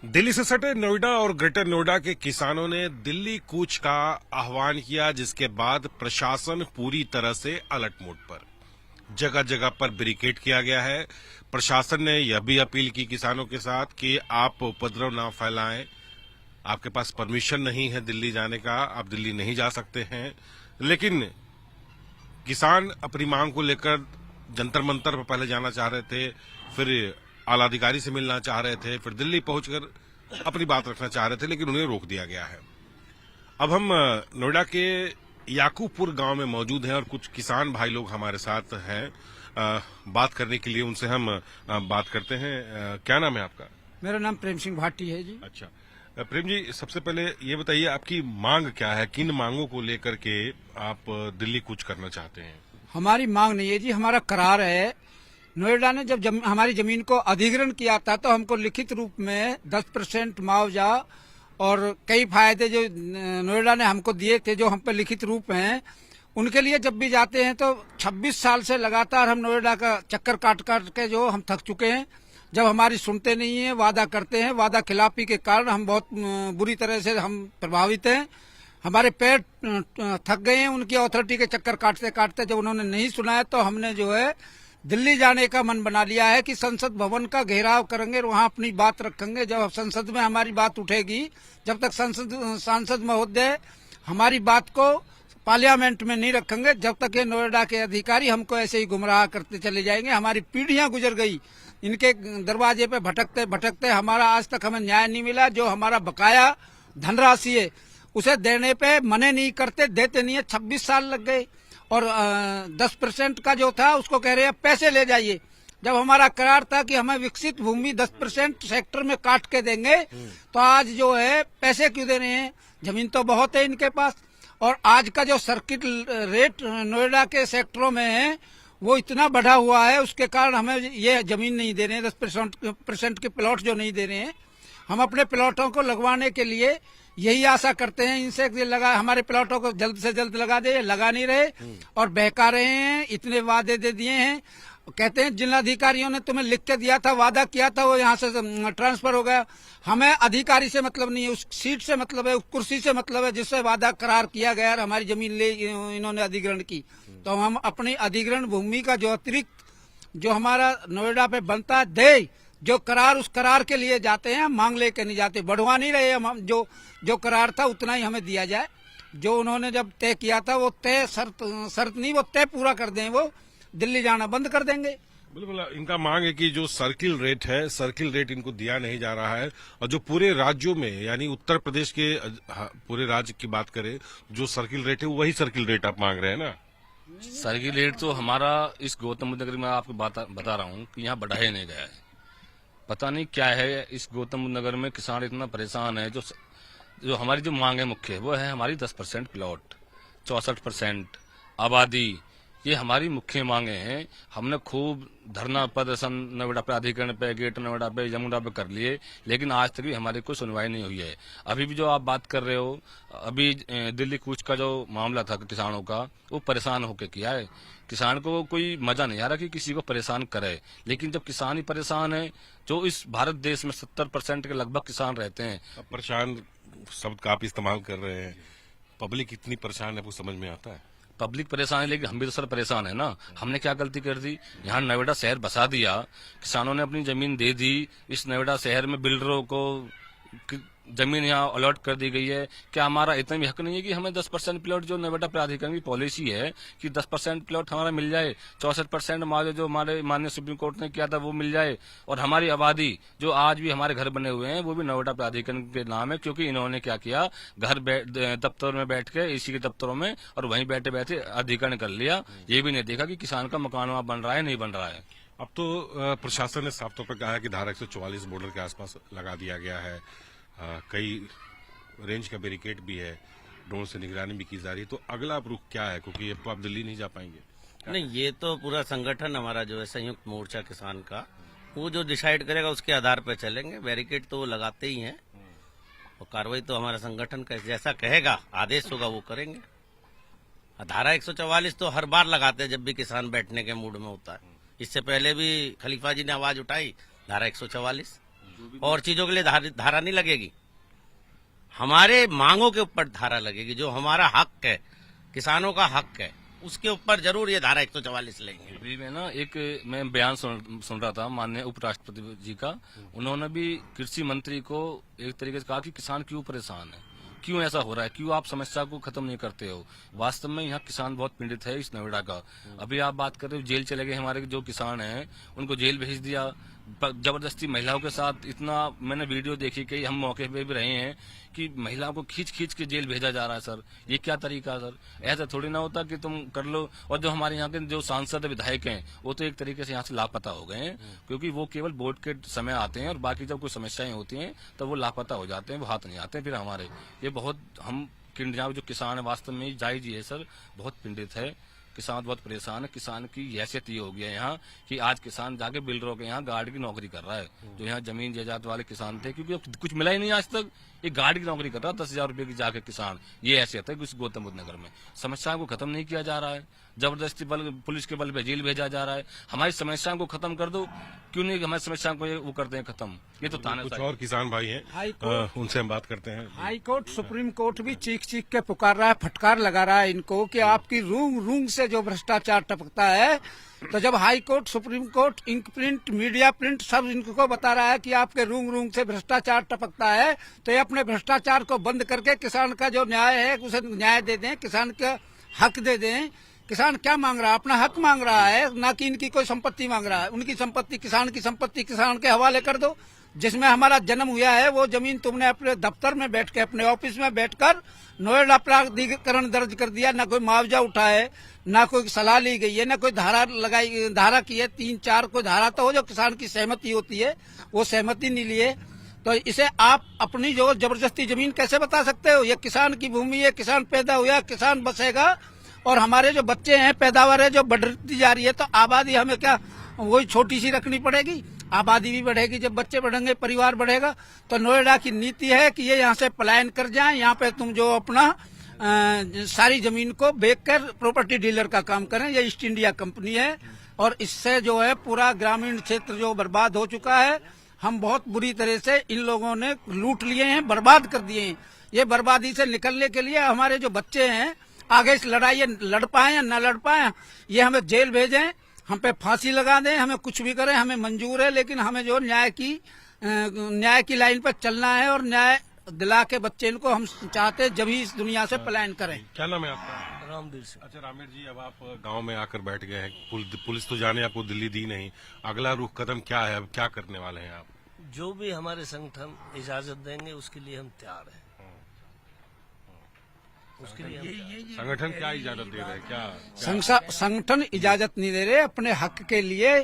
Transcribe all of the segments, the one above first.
दिल्ली से सटे नोएडा और ग्रेटर नोएडा के किसानों ने दिल्ली कूच का आह्वान किया, जिसके बाद प्रशासन पूरी तरह से अलर्ट मोड पर। जगह जगह पर बैरिकेड किया गया है। प्रशासन ने यह भी अपील की किसानों के साथ कि आप उपद्रव ना फैलाएं, आपके पास परमिशन नहीं है दिल्ली जाने का, आप दिल्ली नहीं जा सकते हैं। लेकिन किसान अपनी मांग को लेकर जंतर मंतर पर पहले जाना चाह रहे थे, फिर आला अधिकारी से मिलना चाह रहे थे, फिर दिल्ली पहुंचकर अपनी बात रखना चाह रहे थे, लेकिन उन्हें रोक दिया गया है। अब हम नोएडा के याकूबपुर गांव में मौजूद हैं और कुछ किसान भाई लोग हमारे साथ हैं। बात करने के लिए उनसे हम बात करते हैं। क्या नाम है आपका? मेरा नाम प्रेम सिंह भाटी है जी। अच्छा, प्रेम जी, सबसे पहले ये बताइए आपकी मांग क्या है? किन मांगों को लेकर के आप दिल्ली कूच करना चाहते हैं? हमारी मांग नहीं है जी, हमारा करार है। नोएडा ने जब हमारी जमीन को अधिग्रहण किया था तो हमको लिखित रूप में 10% मुआवजा और कई फायदे जो नोएडा ने हमको दिए थे, जो हम पे लिखित रूप हैं, उनके लिए जब भी जाते हैं तो 26 साल से लगातार हम नोएडा का चक्कर काट काट के जो हम थक चुके हैं। जब हमारी सुनते नहीं है, वादा करते हैं, वादा खिलाफी के कारण हम बहुत बुरी तरह से हम प्रभावित हैं। हमारे पैर थक गए हैं उनकी अथॉरिटी के चक्कर काटते काटते। जब उन्होंने नहीं सुनाया तो हमने जो है दिल्ली जाने का मन बना लिया है कि संसद भवन का घेराव करेंगे और वहां अपनी बात रखेंगे। जब संसद में हमारी बात उठेगी, जब तक सांसद महोदय हमारी बात को पार्लियामेंट में नहीं रखेंगे, जब तक ये नोएडा के अधिकारी हमको ऐसे ही गुमराह करते चले जाएंगे। हमारी पीढ़ियां गुजर गई इनके दरवाजे पे भटकते भटकते, हमारा आज तक हमें न्याय नहीं मिला। जो हमारा बकाया धनराशि है उसे देने पे मने नहीं करते, देते नहीं है। 26 साल लग गए और 10% का जो था उसको कह रहे हैं पैसे ले जाइए। जब हमारा करार था कि हमें विकसित भूमि 10% सेक्टर में काट के देंगे, तो आज जो है पैसे क्यों दे रहे हैं? जमीन तो बहुत है इनके पास। और आज का जो सर्किट रेट नोएडा के सेक्टरों में है वो इतना बढ़ा हुआ है, उसके कारण हमें ये जमीन नहीं दे रहे हैं। 10% के प्लॉट जो नहीं दे रहे हैं, हम अपने प्लॉटों को लगवाने के लिए यही आशा करते हैं इनसे कि लगा हमारे प्लॉटों को जल्द से जल्द लगा दे। लगा नहीं रहे और बहका रहे हैं। इतने वादे दे दिए हैं, कहते हैं जिलाधिकारियों ने तुम्हें लिख के दिया था, वादा किया था, वो यहाँ से ट्रांसफर हो गया। हमें अधिकारी से मतलब नहीं है, उस सीट से मतलब है, उस कुर्सी से मतलब है जिससे वादा करार किया गया और हमारी जमीन ले इन्होंने अधिग्रहण की। तो हम अपनी अधिग्रहण भूमि का जो अतिरिक्त जो हमारा नोएडा पे बनता है दे, जो करार उस करार के लिए जाते हैं, हम मांग लेके नहीं जाते, बढ़वा नहीं रहे हम। जो करार था उतना ही हमें दिया जाए। जो उन्होंने जब तय किया था वो तय शर्त नहीं, वो तय पूरा कर दें। वो दिल्ली जाना बंद कर देंगे। बिल्कुल, इनका मांग है कि जो सर्किल रेट है, सर्किल रेट इनको दिया नहीं जा रहा है। और जो पूरे राज्यों में, यानी उत्तर प्रदेश के पूरे राज्य की बात करें, जो सर्किल रेट है वही सर्किल रेट आप मांग रहे हैं ना? सर्किल रेट तो हमारा इस गौतम बुद्ध नगर में आपको बता रहा हूँ कि यहाँ बढ़ाया नहीं गया है। पता नहीं क्या है इस गौतम बुद्ध नगर में, किसान इतना परेशान है। जो हमारी जो मांग है मुख्य, वो है हमारी 10% प्लॉट, 64% आबादी, ये हमारी मुख्य मांगे हैं। हमने खूब धरना प्रदर्शन नोएडा पे, अधिग्रहण पे, गेट नोएडा पे, यमुना पे कर लिए, लेकिन आज तक भी हमारी कोई सुनवाई नहीं हुई है। अभी भी जो आप बात कर रहे हो, अभी दिल्ली कूच का जो मामला था किसानों का, वो परेशान होकर किया है। किसान को कोई मजा नहीं आ रहा कि किसी को परेशान करे, लेकिन जब किसान ही परेशान है, जो इस भारत देश में 70% के लगभग किसान रहते हैं। अब परेशान शब्द का आप इस्तेमाल कर रहे हैं, पब्लिक इतनी परेशान है, आपको समझ में आता है? पब्लिक परेशान है, लेकिन हम भी तो सर परेशान है ना। हमने क्या गलती कर दी? यहाँ नोएडा शहर बसा दिया, किसानों ने अपनी जमीन दे दी। इस नोएडा शहर में बिल्डरों को जमीन यहाँ अलॉट कर दी गई है। क्या हमारा इतना भी हक नहीं है कि हमें 10% प्लॉट, जो नोएडा प्राधिकरण की पॉलिसी है कि 10% प्लॉट हमारा मिल जाए, 64% हमारे जो हमारे माननीय सुप्रीम कोर्ट ने किया था वो मिल जाए। और हमारी आबादी जो आज भी हमारे घर बने हुए हैं वो भी नोएडा प्राधिकरण के नाम है, क्योंकि इन्होंने क्या किया, घर दफ्तर में बैठ के, इसी के दफ्तरों में और वहीं बैठे बैठे अधिग्रहण कर लिया। ये भी नहीं देखा कि किसान का मकान वहाँ बन रहा है नहीं बन रहा है। अब तो प्रशासन ने साफ तौर पर कहा है कि धारा 144 बॉर्डर के आसपास लगा दिया गया है। कई रेंज का बैरिकेड भी है, ड्रोन से निगरानी भी की जा रही है। तो अगला रुख क्या है, क्योंकि अब तो आप दिल्ली नहीं जा पाएंगे? नहीं, ये तो पूरा संगठन हमारा जो है संयुक्त मोर्चा किसान का, वो जो डिसाइड करेगा उसके आधार पर चलेंगे। बैरिकेड तो वो लगाते ही हैं और कार्रवाई तो हमारा संगठन का जैसा कहेगा, आदेश होगा वो करेंगे। धारा 144 तो हर बार लगाते हैं जब भी किसान बैठने के मूड में होता है। इससे पहले भी खलीफा जी ने आवाज उठाई धारा 144। और चीजों के लिए धारा नहीं लगेगी। हमारे मांगों के ऊपर धारा लगेगी, जो हमारा हक है, किसानों का हक है, उसके ऊपर जरूर ये धारा 144 लेंगे। अभी मैं बयान सुन रहा था माननीय उपराष्ट्रपति जी का। उन्होंने भी कृषि मंत्री को एक तरीके से कहा कि किसान क्यों परेशान है, क्यों ऐसा हो रहा है, क्यों आप समस्या को खत्म नहीं करते हो। वास्तव में यहाँ किसान बहुत पीड़ित है इस नोएडा का। अभी आप बात कर रहे हो जेल चले गए हमारे जो किसान हैं, उनको जेल भेज दिया जबरदस्ती महिलाओं के साथ। इतना मैंने वीडियो देखी कि हम मौके पे भी रहे हैं कि महिलाओं को खींच खींच के जेल भेजा जा रहा है। सर ये क्या तरीका है सर? ऐसा थोड़ी ना होता कि तुम कर लो। और जो हमारे यहाँ के जो सांसद विधायक हैं वो तो एक तरीके से यहाँ से लापता हो गए हैं, क्योंकि वो केवल वोट के समय आते हैं और बाकी जब कोई समस्याएं होती हैं तब वो लापता हो जाते हैं, वो हाथ नहीं आते फिर हमारे। ये बहुत हम जो किसान है वास्तव में जायज ही है सर, बहुत पीड़ित है किसान, बहुत परेशान है। किसान की हैसियत ये हो गया है यहाँ कि आज किसान जाके बिल्डरों के यहाँ गार्ड की नौकरी कर रहा है। जो यहाँ जमीन जायदाद वाले किसान थे, क्योंकि कुछ मिला ही नहीं आज तक, ये गार्ड की नौकरी कर रहा है 10,000 रुपए की जाके किसान। ये हैसियत है कि गौतम बुद्ध नगर में समस्याओं को खत्म नहीं किया जा रहा है, जबरदस्ती पुलिस के बल पे जेल भेजा जा रहा है। हमारी समस्याओं को खत्म कर दो, क्यों नहीं हमारी समस्याओं को वो करते हैं खत्म। ये तो ताना कुछ और किसान भाई हैं, उनसे हम बात करते हैं। हाई कोर्ट सुप्रीम कोर्ट भी चीख चीख के पुकार रहा है, फटकार लगा रहा है इनको कि आपकी रूंग रूंग से जो भ्रष्टाचार टपकता है। तो जब high court, supreme court, ink print, media print सब इनको बता रहा है कि आपके रूंग रूंग से भ्रष्टाचार टपकता है, तो ये अपने भ्रष्टाचार को बंद करके किसान का जो न्याय है उसे न्याय दे दें, किसान का हक दे दें। किसान क्या मांग रहा है? अपना हक मांग रहा है, ना कि इनकी कोई संपत्ति मांग रहा है। उनकी संपत्ति, किसान की संपत्ति किसान के हवाले कर दो। जिसमें हमारा जन्म हुआ है वो जमीन तुमने अपने दफ्तर में बैठ के, अपने ऑफिस में बैठकर नोएडा प्राधिकरण दर्ज कर दिया। ना कोई मुआवजा उठा है, ना कोई सलाह ली गई है, ना कोई धारा की है। 3-4 कोई धारा तो हो जो किसान की सहमति होती है, वो सहमति नहीं लिए। तो इसे आप अपनी जो जबरदस्ती जमीन कैसे बता सकते हो? ये किसान की भूमि है, किसान पैदा हुआ, किसान बसेगा। और हमारे जो बच्चे हैं, पैदावार है जो बढ़ती जा रही है, तो आबादी हमें क्या वही छोटी सी रखनी पड़ेगी? आबादी भी बढ़ेगी, जब बच्चे बढ़ेंगे परिवार बढ़ेगा। तो नोएडा की नीति है कि ये यहाँ से पलायन कर जाएं, यहाँ पे तुम जो अपना सारी जमीन को बेचकर प्रॉपर्टी डीलर का काम करें। ये ईस्ट इंडिया कंपनी है और इससे जो है पूरा ग्रामीण क्षेत्र जो बर्बाद हो चुका है। हम बहुत बुरी तरह से इन लोगों ने लूट लिए हैं, बर्बाद कर दिए हैं। ये बर्बादी से निकलने के लिए हमारे जो बच्चे हैं आगे इस लड़ाई लड़ पाए या न लड़ पाए, ये हमें जेल भेजें, हम पे फांसी लगा दें, हमें कुछ भी करें, हमें मंजूर है। लेकिन हमें जो न्याय की लाइन पर चलना है और न्याय दिला के बच्चे इनको हम चाहते जब ही इस दुनिया से पलायन करें। क्या नाम है आपका? रामवीर सिंह। अच्छा रामवीर जी, अब आप गांव में आकर बैठ गए हैं, पुलिस तो जाने आपको दिल्ली दी नहीं, अगला रुख कदम क्या है? अब क्या करने वाले हैं आप? जो भी हमारे संगठन इजाजत देंगे उसके लिए हम तैयार हैं। उसके लिए संगठन क्या इजाजत दे रहे हैं? क्या संगठन इजाजत नहीं दे रहे, अपने हक के लिए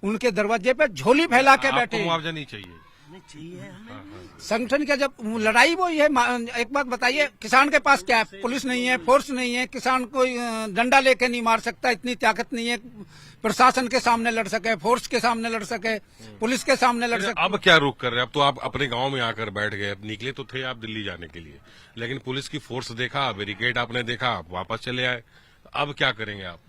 उनके दरवाजे पे झोली फैला के बैठे। मुआवजा नहीं चाहिए? नहीं चाहिए हमें। संगठन का जब लड़ाई वो ही है। एक बात बताइए, किसान के पास क्या है? पुलिस नहीं है, फोर्स नहीं है, किसान कोई डंडा लेके नहीं मार सकता, इतनी ताकत नहीं है प्रशासन के सामने लड़ सके, फोर्स के सामने लड़ सके, पुलिस के सामने लड़ सके। अब क्या रुख कर रहे हैं? अब तो आप अपने गांव में आकर बैठ गए, अब निकले तो थे आप दिल्ली जाने के लिए, लेकिन पुलिस की फोर्स देखा, बैरिकेड आपने देखा, आप वापस चले आए। अब क्या करेंगे आप?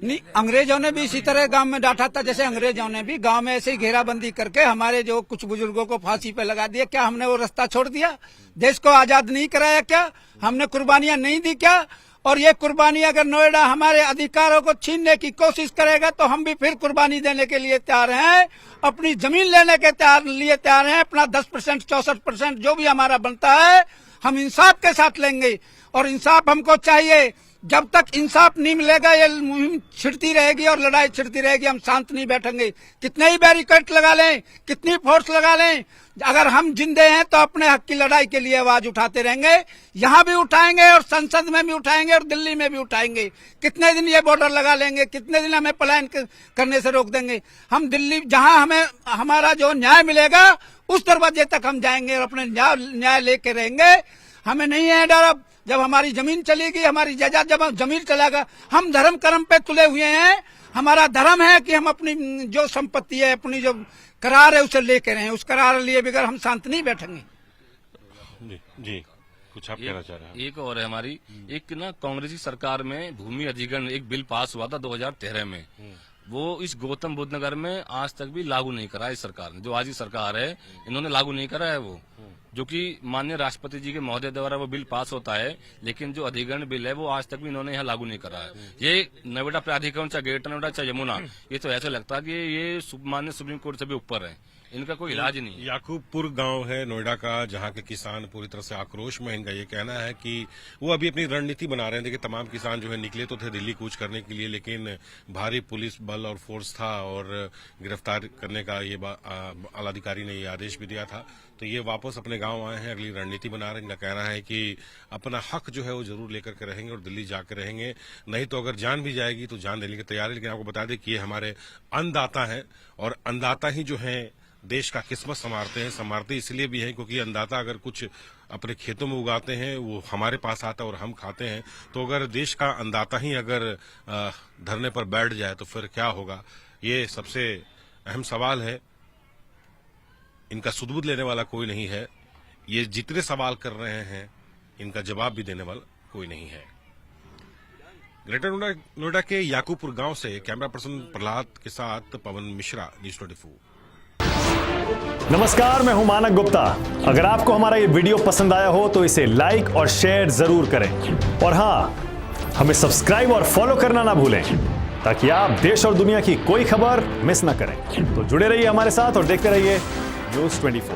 नहीं, अंग्रेजों ने भी इसी तरह गांव में डांटा था, जैसे अंग्रेजों ने भी गांव में ऐसे ही घेराबंदी करके हमारे जो कुछ बुजुर्गों को फांसी पे लगा दिया। क्या हमने वो रास्ता छोड़ दिया? देश को आजाद नहीं कराया क्या? हमने कुर्बानियां नहीं दी क्या? और ये कुर्बानी अगर नोएडा हमारे अधिकारों को छीनने की कोशिश करेगा तो हम भी फिर कुर्बानी देने के लिए तैयार हैं, अपनी जमीन लेने के लिए तैयार हैं। अपना 10%, 64% जो भी हमारा बनता है हम इंसाफ के साथ लेंगे। और इंसाफ हमको चाहिए। जब तक इंसाफ नहीं मिलेगा ये मुहिम छिड़ती रहेगी और लड़ाई छिड़ती रहेगी, हम शांत नहीं बैठेंगे। कितने ही बैरिकेड लगा लें, कितनी फोर्स लगा लें, अगर हम जिंदे हैं तो अपने हक की लड़ाई के लिए आवाज उठाते रहेंगे। यहाँ भी उठाएंगे और संसद में भी उठाएंगे और दिल्ली में भी उठाएंगे। कितने दिन ये बॉर्डर लगा लेंगे? कितने दिन हमें पलायन करने से रोक देंगे? हम दिल्ली, जहाँ हमें हमारा जो न्याय मिलेगा उस दरवाजे तक हम जाएंगे और अपने न्याय लेके रहेंगे। हमें नहीं है डर। अब जब हमारी जमीन चलेगी, हमारी जायदाद, जब जमीन चलेगा, हम धर्म कर्म पे तुले हुए हैं। हमारा धर्म है कि हम अपनी जो संपत्ति है, अपनी जो करार है उसे लेके रहें। उस करार लिए बगैर हम शांत नहीं बैठेंगे। जी कुछ आप कहना चाह रहे हैं? एक और है हमारी, एक ना कांग्रेस की सरकार में भूमि अधिग्रहण एक बिल पास हुआ था 2013 में। वो इस गौतम बुद्ध नगर में आज तक भी लागू नहीं करा है इस सरकार ने। जो आज की सरकार है इन्होंने लागू नहीं करा है वो, जो कि माननीय राष्ट्रपति जी के महोदय द्वारा वो बिल पास होता है, लेकिन जो अधिग्रहण बिल है वो आज तक भी इन्होंने यहाँ लागू नहीं करा है। ये नोएडा प्राधिकरण चाहे ग्रेटर नोएडा चाहे यमुना, ये तो ऐसा लगता है कि ये माननीय सुप्रीम कोर्ट से भी ऊपर है, इनका कोई इलाज नहीं है। याकूबपुर गांव है नोएडा का, जहां के किसान पूरी तरह से आक्रोश में। इनका ये कहना है कि वो अभी अपनी रणनीति बना रहे हैं। देखिए, तमाम किसान जो है निकले तो थे दिल्ली कूच करने के लिए, लेकिन भारी पुलिस बल और फोर्स था और गिरफ्तार करने का ये आलाधिकारी ने ये आदेश भी दिया था। तो ये वापस अपने गांव आए हैं, अगली रणनीति बना रहे हैं। इनका कहना है कि अपना हक जो है वो जरूर लेकर के रहेंगे और दिल्ली जाकर रहेंगे, नहीं तो अगर जान भी जाएगी तो जान देने की तैयारी। लेकिन आपको बता दें कि ये हमारे अन्नदाता हैं और अन्नदाता ही जो है देश का किस्मत संवारते इसलिए भी हैं क्योंकि अन्नदाता अगर कुछ अपने खेतों में उगाते हैं वो हमारे पास आता है और हम खाते हैं। तो अगर देश का अन्नदाता ही अगर धरने पर बैठ जाए तो फिर क्या होगा, ये सबसे अहम सवाल है। इनका सुध-बुध लेने वाला कोई नहीं है। ये जितने सवाल कर रहे हैं इनका जवाब भी देने वाला कोई नहीं है। ग्रेटर नोएडा के याकूबपुर गांव से कैमरा पर्सन प्रहलाद के साथ पवन मिश्रा, न्यूज़ 24। नमस्कार, मैं हूं मानक गुप्ता। अगर आपको हमारा ये वीडियो पसंद आया हो तो इसे लाइक और शेयर जरूर करें और हां, हमें सब्सक्राइब और फॉलो करना ना भूलें ताकि आप देश और दुनिया की कोई खबर मिस ना करें। तो जुड़े रहिए हमारे साथ और देखते रहिए न्यूज़ 24।